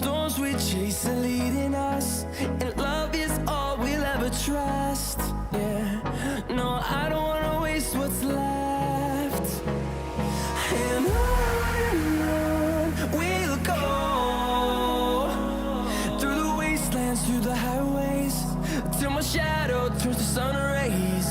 storms we chase are leading us, and love is all we'll ever trust. Yeah, no, I don't wanna waste what's left. And on we'll go, through the wastelands, through the highways, till my shadow turns to sun rays.